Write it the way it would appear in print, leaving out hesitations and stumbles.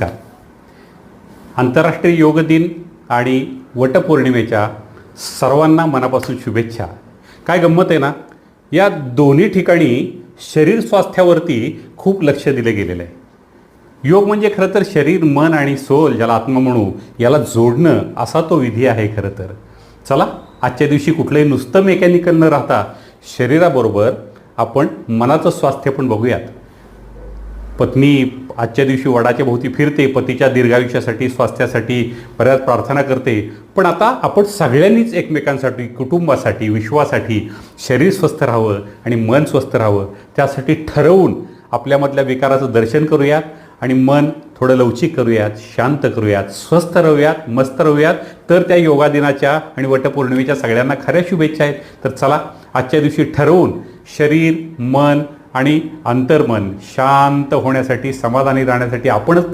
नमस्कार. आंतरराष्ट्रीय योग दिन आणि वटपौर्णिमेच्या सर्वांना मनापासून शुभेच्छा. काय गंमत आहे ना, या दोन्ही ठिकाणी शरीर स्वास्थ्यावरती खूप लक्ष दिले गेलेलं आहे. योग म्हणजे खरं तर शरीर, मन आणि सोल, ज्याला आत्मा म्हणू, याला जोडणं असा तो विधी आहे खरं तर. चला, आजच्या दिवशी कुठलंही नुसतं मेकॅनिकल न राहता शरीराबरोबर आपण मनाचं स्वास्थ्य पण बघूयात. पत्नी आजच्या दिवशी वडाच्या भोवती फिरते, पतीच्या दीर्घायुष्यासाठी, स्वास्थ्यासाठी बऱ्याच प्रार्थना करते. पण आता आपण सगळ्यांनीच एकमेकांसाठी, कुटुंबासाठी, विश्वासाठी शरीर स्वस्थ राहावं आणि मन स्वस्थ राहावं, त्यासाठी ठरवून आपल्यामधल्या विकाराचं दर्शन करूयात आणि मन थोडं लवचिक करूयात, शांत करूयात, स्वस्थ राहूयात, मस्त राहूयात. तर त्या योगा दिनाच्या आणि वटपौर्णिमेच्या सगळ्यांना खऱ्या शुभेच्छा आहेत. तर चला, आजच्या दिवशी ठरवून शरीर, मन आणि अंतर्मन शांत होण्यासाठी, समाधानी राहण्यासाठी आपणच